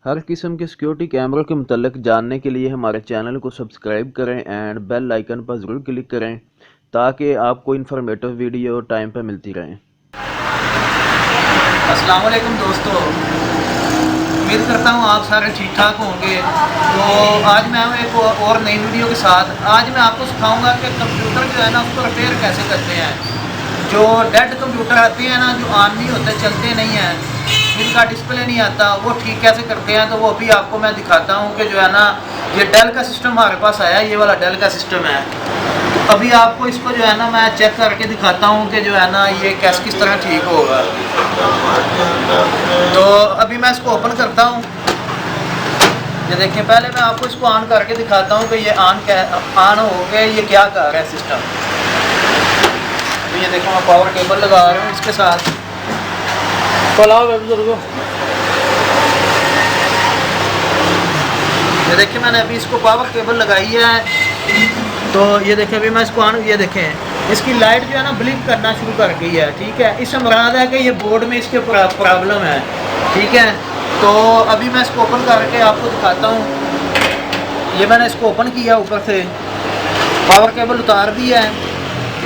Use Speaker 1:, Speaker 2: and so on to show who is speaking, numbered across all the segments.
Speaker 1: हर किस्म के सिक्योरिटी कैमरों के मुतल्लिक जानने के लिए हमारे चैनल को सब्सक्राइब करें एंड बेल आइकन पर ज़रूर क्लिक करें ताकि आपको इन्फॉर्मेटिव वीडियो टाइम पर मिलती रहें।
Speaker 2: अस्सलाम वालेकुम दोस्तों, उम्मीद करता हूँ आप सारे ठीक ठाक होंगे। तो आज मैं एक और नई वीडियो के साथ आज मैं आपको सिखाऊंगा कि कंप्यूटर जो है ना उसको रिपेयर कैसे करते हैं। जो डेड कंप्यूटर आते हैं ना, जो ऑन नहीं होते, चलते नहीं हैं, जिनका डिस्प्ले नहीं आता, वो ठीक कैसे करते हैं। तो वो अभी आपको मैं दिखाता हूँ कि जो है ना ये डेल का सिस्टम हमारे पास आया, ये वाला डेल का सिस्टम है। तो अभी आपको इसको जो है ना मैं चेक करके दिखाता हूँ कि जो है ना ये किस तरह ठीक होगा। तो अभी मैं इसको ओपन करता हूँ। ये देखिए, पहले मैं आपको इसको ऑन करके दिखाता हूँ कि ये ऑन हो गया, ये क्या कर रहा है सिस्टम। अभी ये देखो, मैं पावर केबल लगा रहा हूँ इसके साथ। ये देखिए, मैंने अभी इसको पावर केबल लगाई है। तो ये देखिए, अभी मैं इसको ऑन, ये देखें इसकी लाइट जो है ना ब्लिंक करना शुरू कर गई है। ठीक है, इससे मुराद है कि ये बोर्ड में इसके प्रॉब्लम है। ठीक है, तो अभी मैं इसको ओपन करके आपको दिखाता हूँ। ये मैंने इसको ओपन किया, ऊपर से पावर केबल उतार दी है।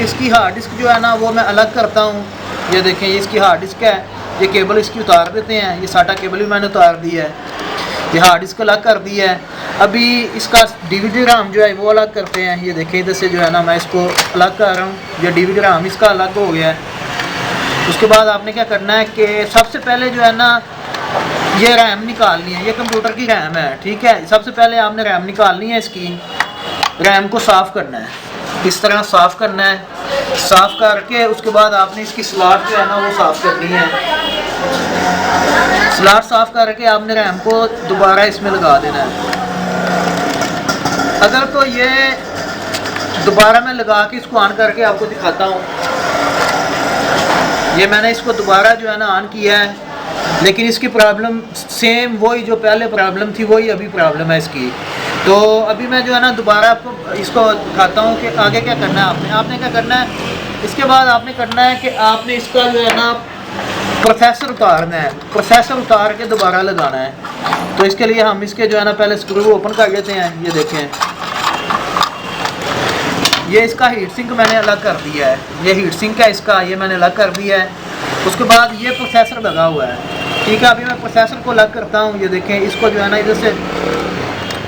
Speaker 2: इसकी हार्ड डिस्क जो है ना वो मैं अलग करता हूँ। ये देखें, ये इसकी हार्ड डिस्क है, ये केबल इसकी उतार देते हैं। ये साटा केबल भी मैंने उतार दी है, ये हार्ड डिस्क अलग कर दी है। अभी इसका डीवीडी राम जो है वो अलग करते हैं। ये देखें, इधर से जो है ना मैं इसको अलग कर रहा हूँ। ये डीवीडी राम इसका अलग हो गया है। उसके बाद आपने क्या करना है कि सबसे पहले जो है ना ये रैम निकालनी है। ये कंप्यूटर की रैम है। ठीक है, सबसे पहले आपने रैम निकालनी है, इसकी रैम को साफ़ करना है। इस तरह साफ़ करना है। साफ़ करके उसके बाद आपने इसकी स्लॉट जो है ना वो साफ़ करनी है। स्लॉट साफ़ करके आपने रैम को दोबारा इसमें लगा देना है। अगर तो ये दोबारा मैं लगा के इसको ऑन करके आपको दिखाता हूँ। ये मैंने इसको दोबारा जो है ना ऑन किया है, लेकिन इसकी प्रॉब्लम सेम वही जो पहले प्रॉब्लम थी वही अभी प्रॉब्लम है इसकी। तो अभी मैं जो है ना दोबारा आपको इसको दिखाता हूँ कि आगे क्या करना है। आपने क्या करना है, इसके बाद आपने करना है कि आपने इसका जो है ना प्रोसेसर उतारना है। प्रोसेसर उतार के दोबारा लगाना है। तो इसके लिए हम इसके जो है ना पहले स्क्रू ओपन कर लेते हैं। ये देखें, ये इसका हीट सिंक मैंने अलग कर दिया है। ये हीट सिंक है इसका, ये मैंने अलग कर दिया है। उसके बाद ये प्रोसेसर लगा हुआ है। ठीक है, अभी मैं प्रोसेसर को अलग करता हूँ। ये देखें, इसको जो है ना इधर से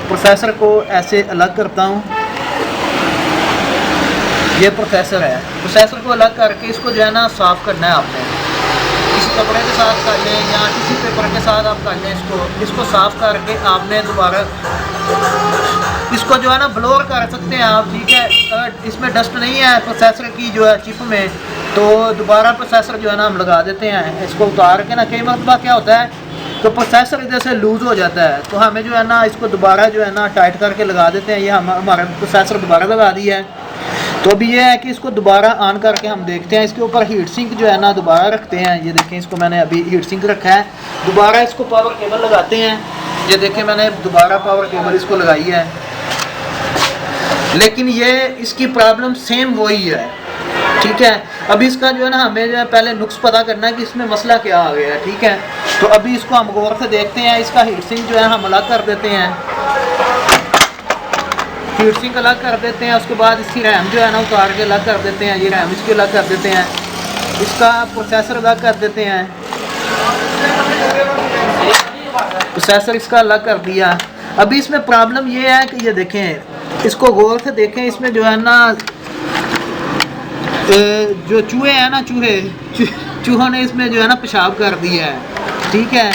Speaker 2: प्रोसेसर को ऐसे अलग करता हूँ। ये प्रोसेसर है। प्रोसेसर को अलग करके इसको जो है ना साफ़ करना है आपने। किसी कपड़े के साथ कर लें या किसी पेपर के साथ आप कर लें। इसको साफ़ करके आपने दोबारा इसको जो है ना ब्लोर कर सकते हैं आप। ठीक है, अगर इसमें डस्ट नहीं है प्रोसेसर की जो है चिप में, तो दोबारा प्रोसेसर जो है ना हम लगा देते हैं। इसको उतार के ना, कई मरतबा क्या होता है तो प्रोसेसर इधर से लूज़ हो जाता है, तो हमें जो है ना इसको दोबारा जो है ना टाइट करके लगा देते हैं। ये हमारा प्रोसेसर दोबारा लगा दिया है। तो अभी ये है कि इसको दोबारा ऑन करके हम देखते हैं। इसके ऊपर हीट सिंक जो है ना दोबारा रखते हैं। ये देखें, इसको मैंने अभी हीट सिंक रखा है। दोबारा इसको पावर केबल लगाते हैं। ये देखें, मैंने दोबारा पावर केबल इसको लगाई है, लेकिन ये इसकी प्रॉब्लम सेम वही है। ठीक है, अभी इसका जो है ना हमें जो है पहले नुक्स पता करना है कि इसमें मसला क्या आ गया है। ठीक है, तो अभी इसको हम गौर से देखते हैं। इसका हीट सिंक जो है हम अलग कर देते हैं। हीट सिंक अलग कर देते हैं। उसके बाद इसकी रैम जो है ना उतार के अलग कर देते हैं। ये रैम इसकी अलग कर देते हैं। इसका प्रोसेसर अलग कर देते हैं। प्रोसेसर इसका अलग कर दिया। अभी इसमें प्रॉब्लम ये है कि ये देखें, इसको गौर से देखें। इसमें जो है ना जो चूहे हैं ना, चूहों ने इसमें जो है ना पेशाब कर दिया है। ठीक है,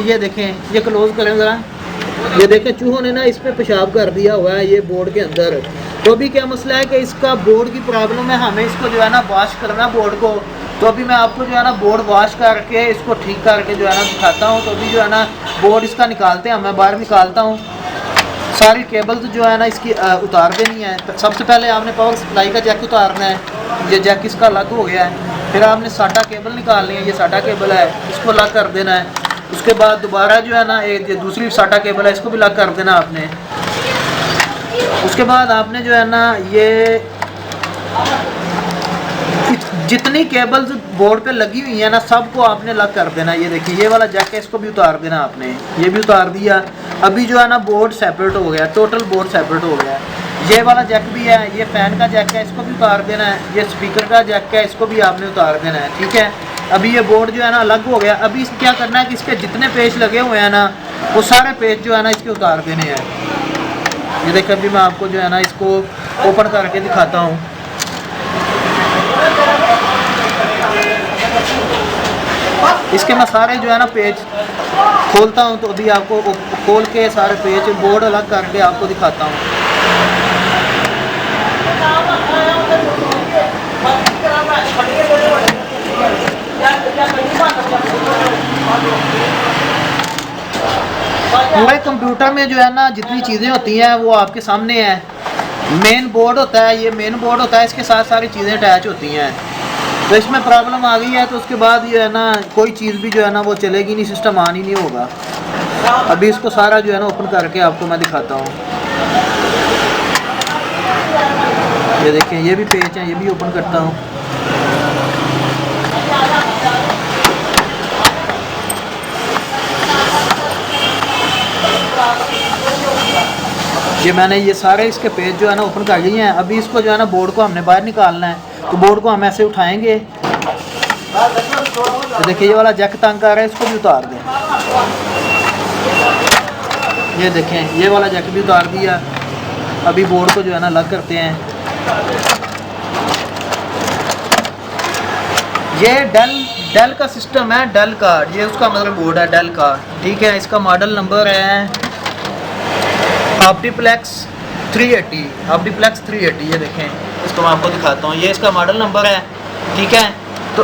Speaker 2: ये देखें, ये क्लोज करें ज़रा। ये देखें, चूहों ने ना इसमें पेशाब कर दिया हुआ है ये बोर्ड के अंदर। तो अभी क्या मसला है कि इसका बोर्ड की प्रॉब्लम है। हमें इसको जो है ना वॉश करना बोर्ड को। तो अभी मैं आपको जो है ना बोर्ड वॉश करके इसको ठीक करके जो है ना दिखाता हूँ। तो अभी जो है ना बोर्ड इसका निकालते हैं। मैं बाहर निकालता हूँ। सारी केबल्स जो है ना इसकी उतार देनी है। सबसे पहले आपने पावर सप्लाई का जैक उतारना है। ये जैक इसका अलग हो गया है। फिर आपने साटा केबल निकालनी है। ये साटा केबल है, इसको अलग कर देना है। उसके बाद दोबारा जो है ना एक दूसरी साटा केबल है, इसको भी अलग कर देना आपने। उसके बाद आपने जो है ना ये जितनी केबल्स बोर्ड पे लगी हुई है ना सबको आपने लग कर देना। ये देखिए ये वाला जैक है, इसको भी उतार देना आपने, ये भी उतार दिया। अभी जो है ना बोर्ड सेपरेट हो गया, टोटल बोर्ड सेपरेट हो गया। ये वाला जैक भी है, ये फ़ैन का जैक है, इसको भी उतार देना है। ये स्पीकर का जैक है, इसको भी आपने उतार देना है, ठीक है। अभी ये बोर्ड जो है ना अलग हो गया। अभी क्या करना है कि इसके जितने पेज लगे हुए हैं ना वो सारे पेज जो है ना इसके उतार देने हैं। ये देखिए अभी मैं आपको जो है ना इसको ओपन करके दिखाता हूँ। इसके मैं सारे जो है ना पेज खोलता हूँ, तो अभी आपको खोल के सारे पेज बोर्ड अलग करके आपको दिखाता हूँ। पूरे कंप्यूटर में जो है ना जितनी चीज़ें होती हैं वो आपके सामने है। मेन बोर्ड होता है, ये मेन बोर्ड होता है, इसके साथ सारी चीज़ें अटैच होती हैं। तो इसमें प्रॉब्लम आ गई है तो उसके बाद जो है ना कोई चीज़ भी जो है ना वो चलेगी नहीं, सिस्टम ऑन ही नहीं होगा। अभी इसको सारा जो है ना ओपन करके आपको मैं दिखाता हूँ। ये देखें ये भी पेज है, ये भी ओपन करता हूँ। ये मैंने ये सारे इसके पेज जो है ना ओपन कर लिए हैं। अभी इसको जो है ना बोर्ड को हमने बाहर निकालना है, तो बोर्ड को हम ऐसे उठाएंगे। तो देखिए ये वाला जैक तंग आ रहा है, इसको भी उतार दें। ये देखें ये वाला जैक भी उतार दिया। अभी बोर्ड को जो है ना अलग करते हैं। ये डेल का सिस्टम है, डेल का, ये उसका मदरबोर्ड है डेल का, ठीक है। इसका मॉडल नंबर है ऑप्टीप्लेक्स 380, ऑप्टीप्लेक्स 380। ये देखें इसको मैं आपको दिखाता हूँ, ये इसका मॉडल नंबर है, ठीक है। तो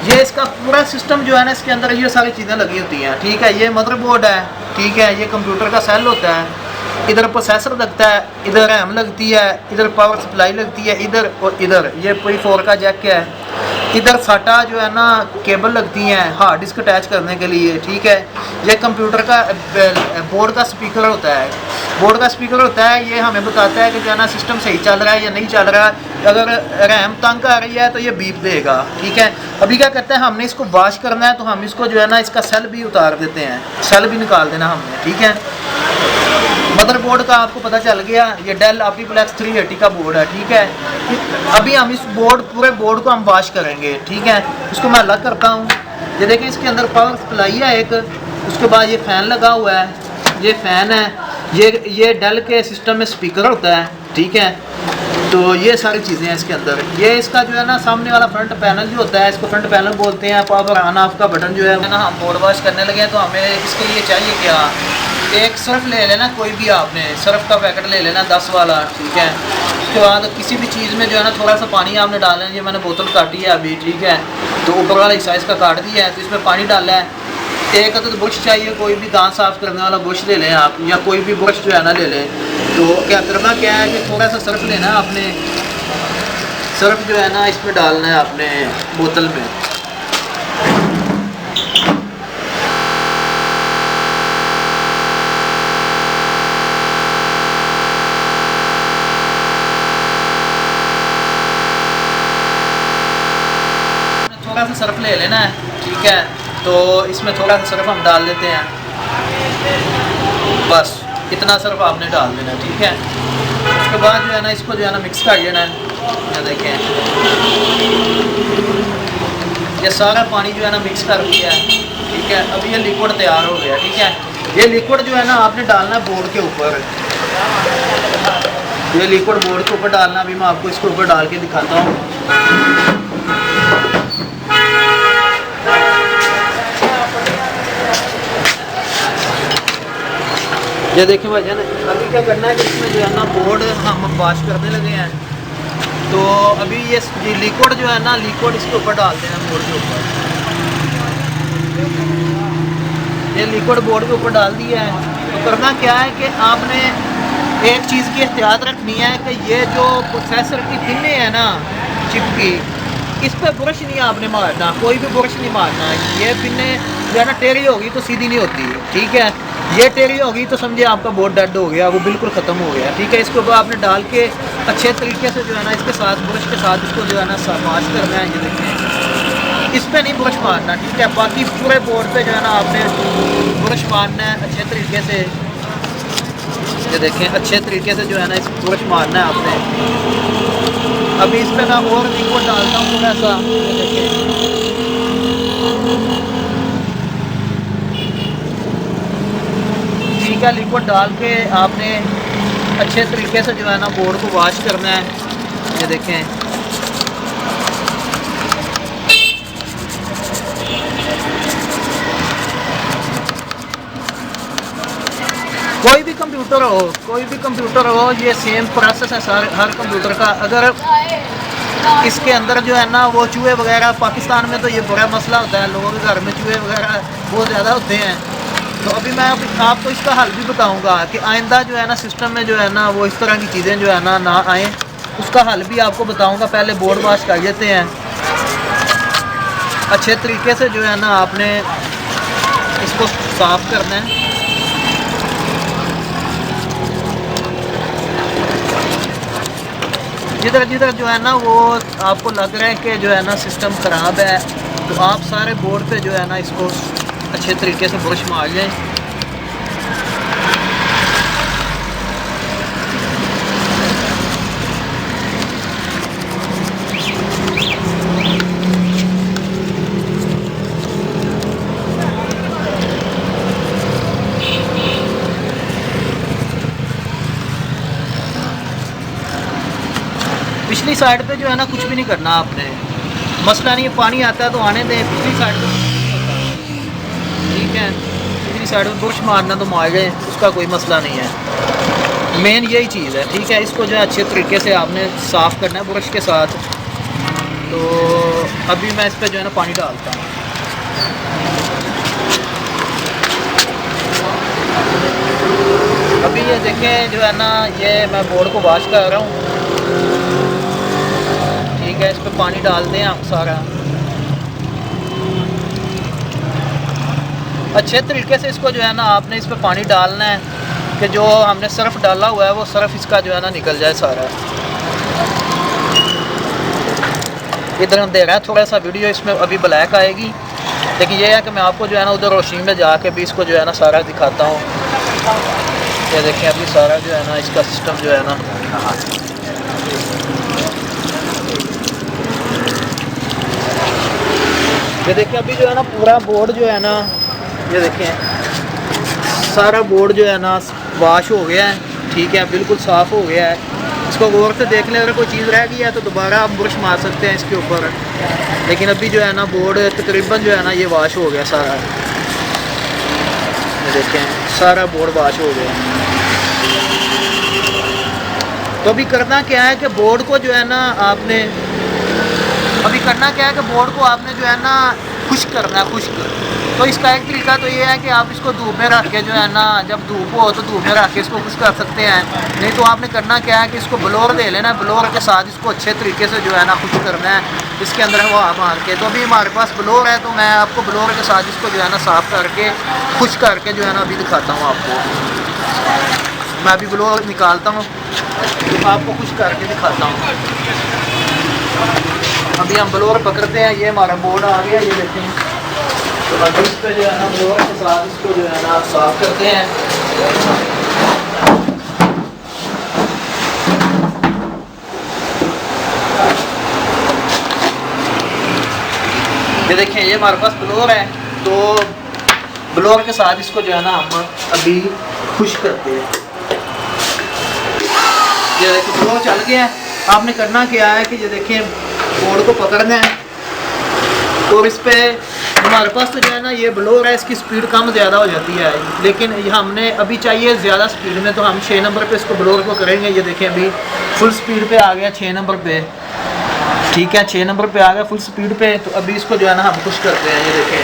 Speaker 2: ये इसका पूरा सिस्टम जो है ना इसके अंदर ये सारी चीज़ें लगी होती हैं, ठीक है। ये मदरबोर्ड है, ठीक है। ये कंप्यूटर का सेल होता है, इधर प्रोसेसर लगता है, इधर रैम लगती है, इधर पावर सप्लाई लगती है, इधर और इधर ये P4 का जैक है। इधर साटा जो है ना केबल लगती हैं हार्ड डिस्क अटैच करने के लिए, ठीक है। ये कंप्यूटर का बोर्ड का स्पीकर होता है, बोर्ड का स्पीकर होता है। ये हमें बताता है कि जो है ना सिस्टम सही चल रहा है या नहीं चल रहा है। अगर रैम तंग आ रही है तो ये बीप देगा, ठीक है। अभी क्या करते हैं, हमने इसको वॉश करना है, तो हम इसको जो है ना इसका सेल भी उतार देते हैं, सेल भी निकाल देना हमने, ठीक है। मदरबोर्ड का आपको पता चल गया, ये डेल ऑप्टीप्लेक्स 380 का बोर्ड है, ठीक है। अभी हम इस पूरे बोर्ड को हम वॉश करेंगे, ठीक है। इसको मैं अलग करता हूँ। ये देखें इसके अंदर पावर सप्लाई है एक, उसके बाद ये फ़ैन लगा हुआ है, ये फ़ैन है। ये डेल के सिस्टम में स्पीकर होता है, ठीक है। तो ये सारी चीज़ें हैं इसके अंदर। ये इसका जो है ना सामने वाला फ्रंट पैनल जो होता है, इसको फ्रंट पैनल बोलते हैं। पावर ऑन ऑफ का बटन जो है ना, हम बोर्ड वॉश करने लगे हैं तो हमें इसके लिए चाहिए क्या, एक सर्फ ले लेना, कोई भी आपने सर्फ का पैकेट ले लेना 10 वाला, ठीक है। उसके बाद किसी भी चीज़ में जो है ना थोड़ा सा पानी आपने डालना है। ये मैंने बोतल काटी है अभी, ठीक है। तो ऊपर वाला हिस्सा इसका काट दिया है, तो इसमें पानी डाला है। एक तो ब्रश चाहिए, कोई भी दांत साफ करने वाला ब्रश ले लें आप, या कोई भी ब्रश जो है ना ले लें। तो क्या करना क्या है कि थोड़ा सा सर्फ लेना है आपने, सर्फ जो है ना इसमें डालना है आपने बोतल में। थोड़ा सा सर्फ ले लेना है, ठीक है। तो इसमें थोड़ा सा सर्फ हम डाल देते हैं, बस इतना सर्फ आपने डाल देना, ठीक है। उसके बाद जो है ना इसको जो है ना मिक्स कर लेना है। ये देखें ये सारा पानी जो है ना मिक्स कर दिया है, ठीक है। अभी ये लिक्विड तैयार हो गया, ठीक है। ये लिक्विड जो है ना आपने डालना है बोर्ड के ऊपर, ये लिक्विड बोर्ड के ऊपर डालना। अभी मैं आपको इसके ऊपर डाल के दिखाता हूँ। ये देखिए भाईजान, अभी क्या करना है कि इसमें जो है ना बोर्ड हम वॉश करने लगे हैं। तो अभी ये लिक्विड जो है ना, लिक्विड इसके ऊपर डाल देना बोर्ड के ऊपर। ये लिक्विड बोर्ड के ऊपर डाल दिया है। तो करना क्या है कि आपने एक चीज़ की एहतियात रखनी है कि ये जो प्रोसेसर की पिनें है ना चिप की, इस पर ब्रश नहीं आपने मारना, कोई भी ब्रश नहीं मारना। ये पिनें जो है ना टेढ़ी होगी तो सीधी नहीं होती, ठीक है। ये टेढ़ी होगी तो समझिए आपका बोर्ड डेड हो गया, वो बिल्कुल ख़त्म हो गया। ठीक है, इसके ऊपर आपने डाल के अच्छे तरीके से जो है ना इसके साथ ब्रश के साथ इसको जो है ना वॉश करना है। ये देखें, इस पर नहीं ब्रश मारना, ठीक है। बाकी पूरे बोर्ड पे जो है ना आपने ब्रश मारना है अच्छे तरीके से। ये देखें, अच्छे तरीके से जो है ना इस ब्रश मारना है आपने। अभी इस पर मैं और लिक्विड डालता हूँ थोड़ा सा। ये देखें, ठीक है, लिक्विड डाल के आपने अच्छे तरीके से जो है ना बोर्ड को वॉश करना है। ये देखें, कोई भी कंप्यूटर हो, ये सेम प्रोसेस है हर कंप्यूटर का। अगर इसके अंदर जो है ना वो चूहे वगैरह, पाकिस्तान में तो ये बड़ा मसला होता है, लोगों के घर में चूहे वगैरह बहुत ज़्यादा होते हैं। तो अभी मैं आपको इसका हल भी बताऊंगा कि आइंदा जो है ना सिस्टम में जो है ना वो इस तरह की चीज़ें जो है ना आए, उसका हल भी आपको बताऊंगा। पहले बोर्ड वॉश कर लेते हैं अच्छे तरीके से। जो है ना आपने इसको साफ़ करना है। जिधर जिधर जो है ना वो आपको लग रहा है कि जो है ना सिस्टम ख़राब है, तो आप सारे बोर्ड पे जो है ना इसको अच्छे तरीके से ब्रश मार लें। पिछली साइड पे जो है ना कुछ भी नहीं करना आपने, मसला नहीं है, पानी आता है तो आने दें। पिछली साइड पे, ठीक है, पिछली साइड पे ब्रश मारना तो मार जाए, उसका कोई मसला नहीं है। मेन यही चीज़ है, ठीक है। इसको जो है अच्छे तरीके से आपने साफ़ करना है ब्रश के साथ। तो अभी मैं इस पर जो है ना पानी डालता हूँ। अभी ये देखें जो है ना, ये मैं बोर्ड को वॉश कर रहा हूँ, ठीक है। इस पर पानी डाल दें आप सारा अच्छे तरीके से। इसको जो है ना आपने इस पर पानी डालना है कि जो हमने सर्फ डाला हुआ है वो सर्फ इसका जो है ना निकल जाए सारा। इधर हम दे रहे हैं थोड़ा सा वीडियो, इसमें अभी ब्लैक आएगी, लेकिन ये है कि मैं आपको जो है ना उधर रोशनी में जाके भी इसको जो है ना सारा दिखाता हूँ। ये देखें, अभी सारा जो है ना इसका सिस्टम जो है ना, ये देखिए अभी जो है ना पूरा बोर्ड जो है ना, ये देखें सारा बोर्ड जो है ना वॉश हो गया है, ठीक है, बिल्कुल साफ़ हो गया है। इसको गौर से देख लें, अगर कोई चीज़ रह गई है तो दोबारा आप ब्रश मार सकते हैं इसके ऊपर। लेकिन अभी जो है ना बोर्ड तकरीबन जो है ना ये वॉश हो गया सारा। ये देखें सारा बोर्ड वॉश हो गया। तो अभी करना क्या है कि बोर्ड को जो है ना आपने, अभी करना क्या है कि बोर्ड को आपने जो है ना खुश्क करना है, खुश्क। तो इसका एक तरीका तो ये है कि आप इसको धूप में रख के जो है ना, जब धूप हो तो धूप में रख के इसको खुश्क कर सकते हैं। नहीं तो आपने करना क्या है कि इसको ब्लोर ले लेना है, ब्लोर के साथ इसको अच्छे तरीके से जो है ना खुश्क करना है इसके अंदर हवा मार के। तो अभी हमारे पास ब्लोर है, तो मैं आपको ब्लोर के साथ इसको जो है ना साफ़ करके खुश्क करके जो है ना अभी दिखाता हूँ आपको। मैं अभी ब्लोर निकालता हूँ, आपको खुश्क करके दिखाता हूँ। अभी हम ब्लोअर पकड़ते हैं, ये हमारा बोर्ड आ गया, ये देखें। तो अभी इस पर जो है ना ब्लोअर के साथ इसको जो है ना साफ करते हैं। ये देखें, ये हमारे पास ब्लोअर है, तो ब्लोअर के साथ इसको जो है ना हम अभी खुश्क करते हैं। ये देखिए ब्लोअर चल गया है। आपने करना क्या है कि ये देखें बोर्ड को पकड़ना है, और इस पे हमारे पास तो जो है ना ये ब्लोअर है, इसकी स्पीड कम ज़्यादा हो जाती है, लेकिन ये हमने अभी चाहिए ज़्यादा स्पीड में, तो हम 6 नंबर पे इसको ब्लोअर को करेंगे। ये देखें अभी फुल स्पीड पे आ गया 6 नंबर पे, ठीक है, 6 नंबर पे आ गया फुल स्पीड पे। तो अभी इसको जो है ना हम खुश करते हैं। ये देखें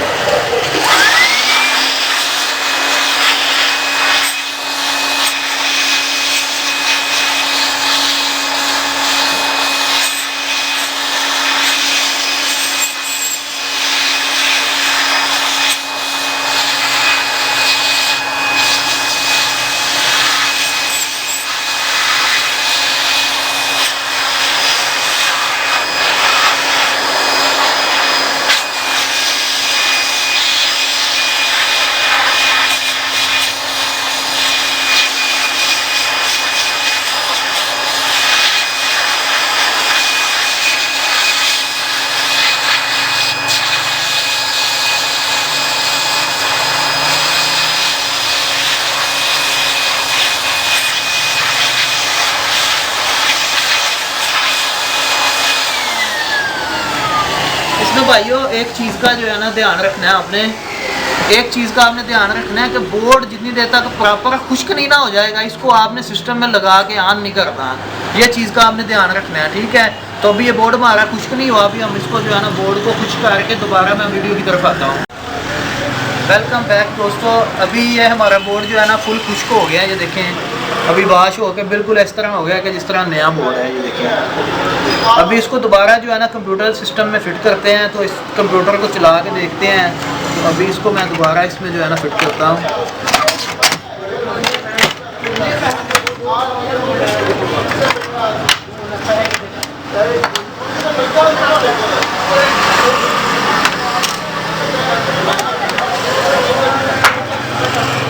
Speaker 2: भाइयों एक चीज़ का जो है ना ध्यान रखना है आपने, एक चीज़ का आपने ध्यान रखना है कि बोर्ड जितनी देर तक प्रॉपर खुश्क नहीं ना हो जाएगा, इसको आपने सिस्टम में लगा के ऑन नहीं करना। ये चीज़ का आपने ध्यान रखना है, ठीक है। तो अभी ये बोर्ड हमारा खुश्क नहीं हुआ, अभी हम इसको जो है ना बोर्ड को खुश्क करके दोबारा मैं वीडियो की तरफ आता हूँ। वेलकम बैक दोस्तों। अभी ये हमारा बोर्ड जो है ना फुल खुश्क हो गया है, ये देखें अभी वाश हो के बिल्कुल इस तरह हो गया कि जिस तरह नया बोर्ड है, ये देखें। अभी इसको दोबारा जो है ना कंप्यूटर सिस्टम में फिट करते हैं, तो इस कंप्यूटर को चला के देखते हैं। तो अभी इसको मैं दोबारा इसमें जो है ना फिट करता हूँ।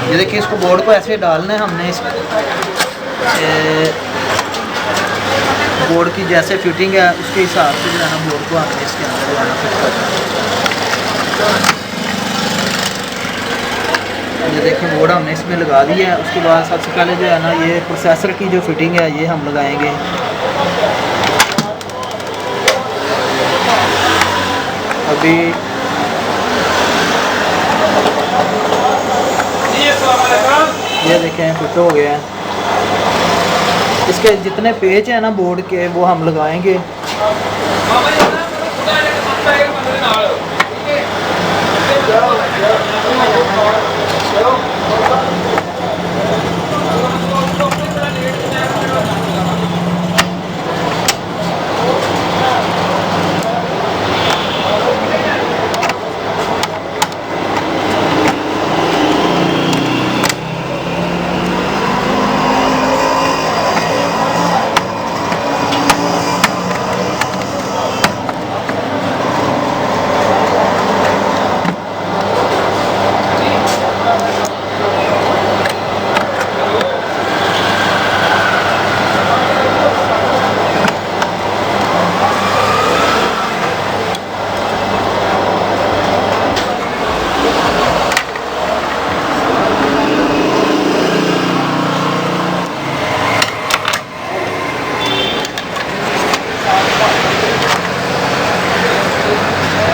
Speaker 2: ये देखिए इसको बोर्ड को ऐसे डालना है हमने, इस बोर्ड की जैसे फिटिंग है उसके हिसाब से जो है ना बोर्ड को हमने इसके अंदर जो है ना फिट करना है। ये देखिए बोर्ड हमने इसमें लगा दिया है। उसके बाद सबसे पहले जो है ना ये प्रोसेसर की जो फिटिंग है ये हम लगाएंगे। अभी ये देखें फिट हो गया है। इसके जितने पेज हैं ना बोर्ड के वो हम लगाएंगे।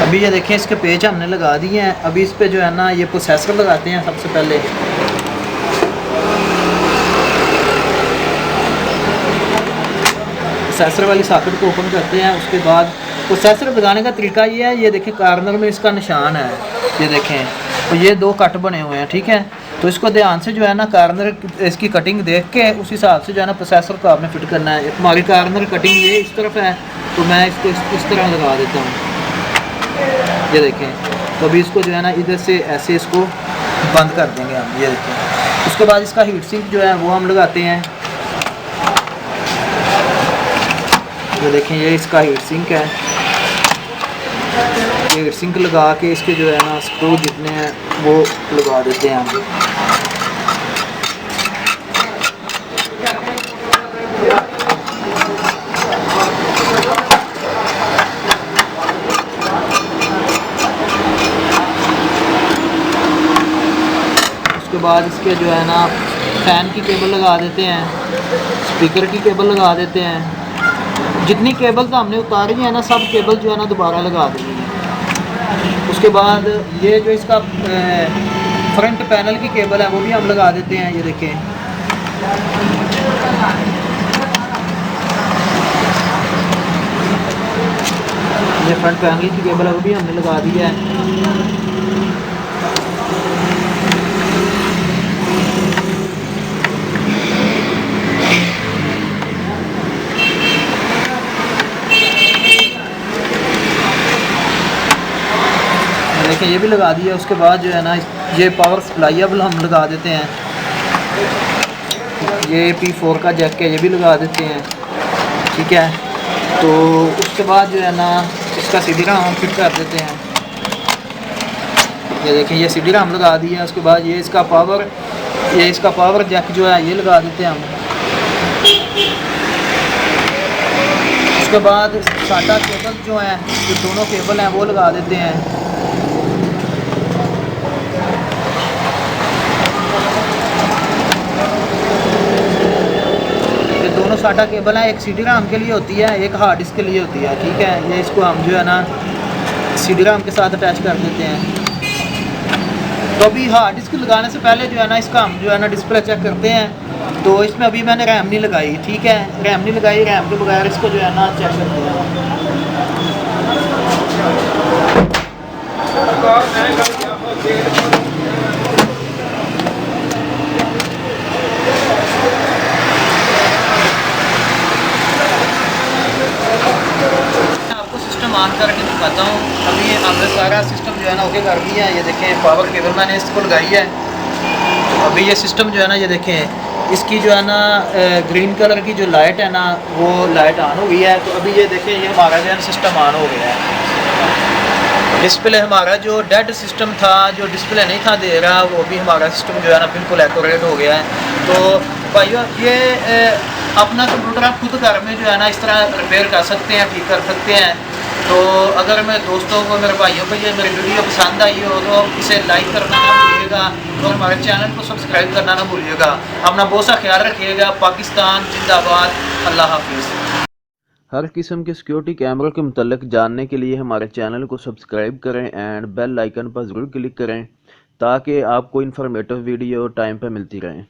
Speaker 2: अभी ये देखें इसके पेज हमने लगा दिए हैं। अभी इस पे जो है ना ये प्रोसेसर लगाते हैं। सबसे पहले प्रोसेसर वाली सॉकेट को ओपन करते हैं। उसके बाद प्रोसेसर लगाने का तरीका ये है, ये देखें कार्नर में इसका निशान है, ये देखें तो ये दो कट बने हुए हैं, ठीक है। तो इसको ध्यान से जो है ना कार्नर इसकी कटिंग देख के उस हिसाब से जो है ना प्रोसेसर को आपने फिट करना है। हमारी कार्नर कटिंग ये इस तरफ है तो मैं इसको इस तरह लगा देता हूँ, ये देखें। तो अभी इसको जो है ना इधर से ऐसे इसको बंद कर देंगे हम, ये देखें। उसके बाद इसका हीट सिंक जो है वो हम लगाते हैं। ये देखें ये इसका हीट सिंक है। ये हीट सिंक लगा के इसके जो है ना स्क्रू जितने हैं वो लगा देते हैं हम। उसके बाद इसके जो है ना फैन की केबल लगा देते हैं, स्पीकर की केबल लगा देते हैं। जितनी केबल तो हमने उतारी है ना सब केबल जो है ना दोबारा लगा देनी है। उसके बाद ये जो इसका फ्रंट पैनल की केबल है वो भी हम लगा देते हैं, ये देखें। ये फ्रंट पैनल की केबल है वो भी हमने लगा दी है। देखें ये भी लगा दिया। उसके बाद जो है ना ये पावर सप्लाईएबल हम लगा देते हैं। ये P4 का जैक है, ये भी लगा देते हैं, ठीक है। तो उसके बाद जो है ना इसका CD RAM हम फिट कर देते हैं। ये देखें ये CD RAM लगा दिया। उसके बाद ये इसका पावर जैक जो है ये लगा देते हैं हम। उसके बाद साटा केबल जो है, जो दोनों केबल हैं वो लगा देते हैं। दोनों साटा केबल है, एक CD RAM के लिए होती है, एक हार्ड डिस्क के लिए होती है, ठीक है। ये इसको हम जो है ना CD RAM के साथ अटैच कर देते हैं। तो अभी हार्ड डिस्क लगाने से पहले जो है ना इसका हम जो है ना डिस्प्ले चेक करते हैं। तो इसमें अभी मैंने रैम नहीं लगाई, ठीक है, रैम नहीं लगाई, रैम के बगैर इसको जो है ना चेक करते हैं। आपको सिस्टम ऑन करके दिखाता हूँ। अभी हमने सारा सिस्टम जो है ना ओके कर दिया है। ये देखें पावर केबल मैंने इसको लगाई है। अभी ये सिस्टम जो है ना, ये देखें इसकी जो है ना ग्रीन कलर की जो लाइट है ना वो लाइट ऑन हो गई है। तो अभी ये देखें ये हमारा जो है सिस्टम ऑन हो गया है। डिस्प्ले हमारा जो डेड सिस्टम था, जो डिस्प्ले नहीं था दे रहा, वो भी हमारा सिस्टम जो है ना बिल्कुल एक्यूरेट हो गया है। तो भाइयों ये अपना कंप्यूटर आप खुद घर में जो है ना इस तरह रिपेयर कर सकते हैं, ठीक कर सकते हैं। तो अगर मेरे दोस्तों को, मेरे भाइयों को ये मेरी वीडियो पसंद आई हो तो इसे लाइक करना ना भूलिएगा और हमारे चैनल को सब्सक्राइब करना ना भूलिएगा। अपना बहुत सा ख्याल रखिएगा। पाकिस्तान जिंदाबाद। अल्लाह हाफिज़।
Speaker 1: हर किस्म के सिक्योरिटी कैमरों के मुतल्लिक जानने के लिए हमारे चैनल को सब्सक्राइब करें एंड बेल आइकन पर ज़रूर क्लिक करें ताकि आपको इन्फॉर्मेटिव वीडियो टाइम पर मिलती रहें।